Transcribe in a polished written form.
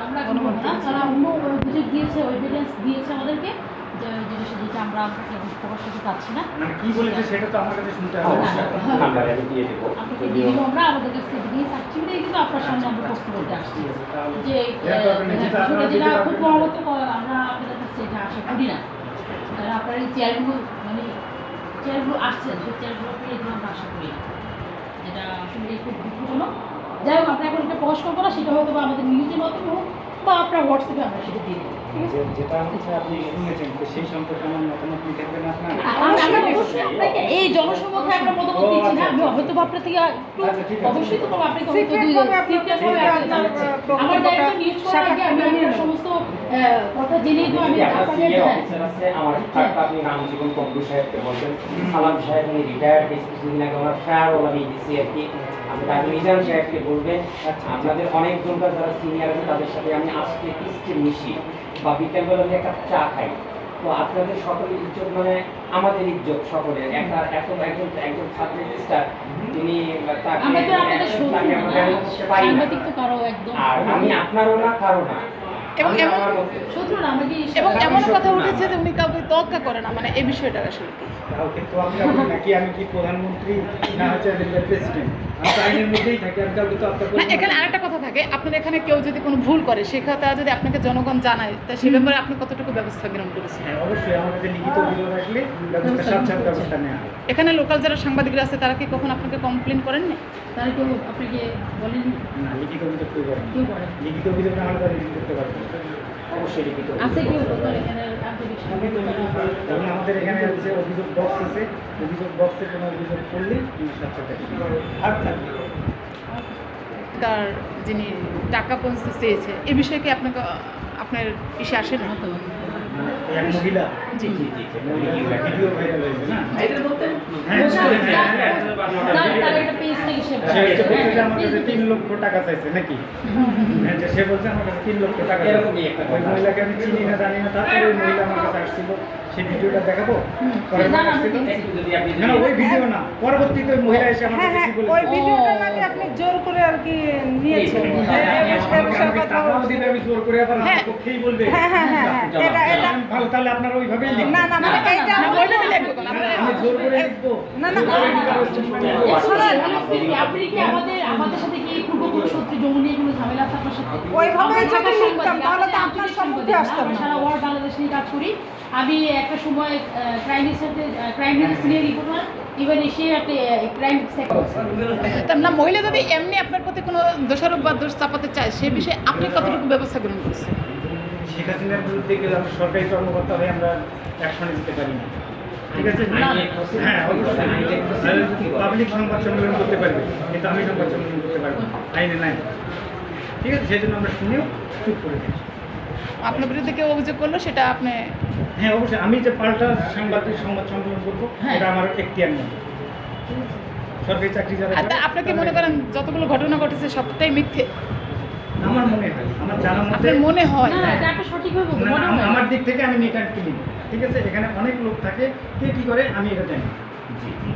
আমরা না তারা অন্য অভিযোগ দিয়েছে, এভিডেন্স দিয়েছে আমাদেরকে যে জিনিস যেটা আমরা প্রকাশ করতে পারছি না। মানে কি বলেছে সেটা তো আমার কাছে শুনতে হবে। আপনাকে দিয়ে দেবো, আমরা আমাদের কাছে এভিডেন্স আসছি বলেই কিন্তু আপনার সামনে আমরা প্রশ্ন করতে আসছি যে যেটা খুব মহবত আমরা আপনাদের কাছে এটা আশা করি না। আপনার এই চেয়ারগুলো মানে চেয়ারগুলো আসছেন সেই চেয়ারগুলো পেয়ে আমরা আশা করি না, যেটা আসলে খুব দুঃখজনক। যাই হোক, আমরা এখন এটা প্রকাশ করবো না, সেটা হয়তো বা আমাদের নিউজের মাধ্যমে হোক বা আপনার হোয়াটসঅ্যাপে আমরা সেটা দিয়ে দেবো। যেটা হচ্ছে আপনি শুনেছেন সেই সম্পর্কে আমার মতামত নিতে হবে না আপনার? আমরা অবশ্যই আপনাকে এই জনসম্মুখে আমরা মতামত দিচ্ছি না, আমি হয়তো আপনার থেকে একটু অবশ্যই তো আপনাকে আমার দায়িত্ব নিউজ করার আগে আমি আপনার সমস্ত কথা জেনেই তো আমি আপনাদের আপনি রামজীবন কম্পু সাহেবকে বলছেন, সালাম সাহেব উনি রিটায়ার্ড কিছুদিন আগে ওনার ফেয়ার ওলা দিয়েছি আর কি। আপনি তাকে মিজান সাহেবকে বলবেন, আপনাদের অনেকজনকার যারা সিনিয়র আছে তাদের সাথে আমি আজকে কিস্তি মিশি বা বিকেলবেলা আমি একটা চা খাই। তো আপনাদের সকলের ইজ্জত মানে আমাদের ইজ্জত সকলের। একটা এত একজন সাব রেজিস্ট্রার তিনি তাকে করতে পারি না, আর আমি আপনারও না কারো না। এবং এমন কথা উঠেছে যে উনি কাউকে তোয়াক্কা করে না, মানে এই বিষয়টা আসলে কাউকে তোয়াক্কা করি নাকি? আমি কি প্রধানমন্ত্রী না হচ্ছে প্রেসিডেন্ট? আমি তো আইনের মধ্যেই থাকি, আমি কাউকে তোয়াক্কা করি না। এখানে আরেকটা কথা থাকে, আপনার এখানে কেউ যদি কোনো ভুল করে সেক্ষেত্রে যদি আপনাকে জনগণ জানায় তা সে ব্যাপারে আপনি কতটুকু ব্যবস্থা গ্রহণ করেছেন? হ্যাঁ, অবশ্যই আমার কাছে লিখিত অভিযোগ আসলে ব্যবস্থা নেওয়া হবে। এখানে লোকাল যারা সাংবাদিকরা আছে তারা কি কখন আপনাকে কমপ্লেন করেন না? তারা কেউ আপনাকে বলেনি? না, লিখিত অভিযোগ কেউ করেন। লিখিত অভিযোগ না হলে তারা রিভিউ করতে পারবে। অবশ্যই লিখিত আছে কেউ এখানে আন্তরিক এবং আমাদের এখানে হচ্ছে অভিযোগ বক্স আছে, অভিযোগ বক্সে কোনো অভিযোগ করলে সাথে আর থাকবে। তার যিনি টাকা পৌঁছতে চেয়েছে এই বিষয়ে কি আপনাকে আপনার ইসে আসে না? এক মহিলা জি জি জি ভিডিও ভাইরাল হয়েছে না? আমার কাছে 3 লক্ষ টাকা চাইছে নাকি? সে বলছে আমার কাছে 3 লক্ষ টাকা। ওই মহিলাকে আমি চিনি না জানি না, তারপরে ওই মহিলা আমার কাছে আসছিল, সেই ভিডিওটা দেখাবো। না ওই ভিডিও না, পরবর্তীতে ওই মহিলা এসে আমার কাছে বলেছে ওই ভিডিওটা নাকি আপনি জোর করে আর কি নিয়েছেন। আমি জোর করে আবার আমার পক্ষেই বলবে। এটা ভালো, তাহলে আপনারা ওইভাবেই লিখবেন। না না মানে এইটা আমি জোর করে লিখবো না না আপনি কি আমাদের সাথে কি পূর্বপুরুষত্ব জমি নিয়ে কোনো ঝামেলা আছে আপনার সাথে? ওইভাবে যদি লিখতাম তাহলে তো আপনার সম্মুখে আসতাম না। সারা ওয়ার্ল্ড বাংলাদেশ নিয়ে কাজ করি। আমি একটা সময় ক্রাইমের সাথে ক্রাইমের সিনিয়র রিপোর্টার, ইভেন এসে একটা ক্রাইম তার না মহিলা যদি এমনি আপনার প্রতি কোনো দোষারোপ বা দোষ চাপাতে চায় সে বিষয়ে আপনি কতটুকু ব্যবস্থা গ্রহণ করেছেন? শেখ হাসিনার বিরুদ্ধে গেলে আমরা সরকারি কর্মকর্তা হয়ে আমরা অ্যাকশনে যেতে পারি না, ঠিক আছে? হ্যাঁ, অবশ্যই পাবলিক সংবাদ সম্মেলন করতে পারবে, কিন্তু আমি সংবাদ সম্মেলন করতে পারবো আইনে নাই, ঠিক আছে? সেই জন্য আমরা শুনেও চুপ করে দিই। আপনার বিরুদ্ধে কেউ অভিযোগ করলো সেটা আপনি? হ্যাঁ, অবশ্যই আমি যে পাল্টা সংবাদ সম্মেলন করবো এটা আমার এখতিয়ার নেই। সরকারি চাকরি যারা আপনি কি মনে করেন যতগুলো ঘটনা ঘটেছে সবটাই মিথ্যে? আমার মনে হয়, আমার জানা মতে আপনার মনে হয়? আমার দিক থেকে আমি নিট অ্যান্ড ক্লিন, ঠিক আছে? এখানে অনেক লোক থাকে, কে কী করে আমি এটা জানি। জি জি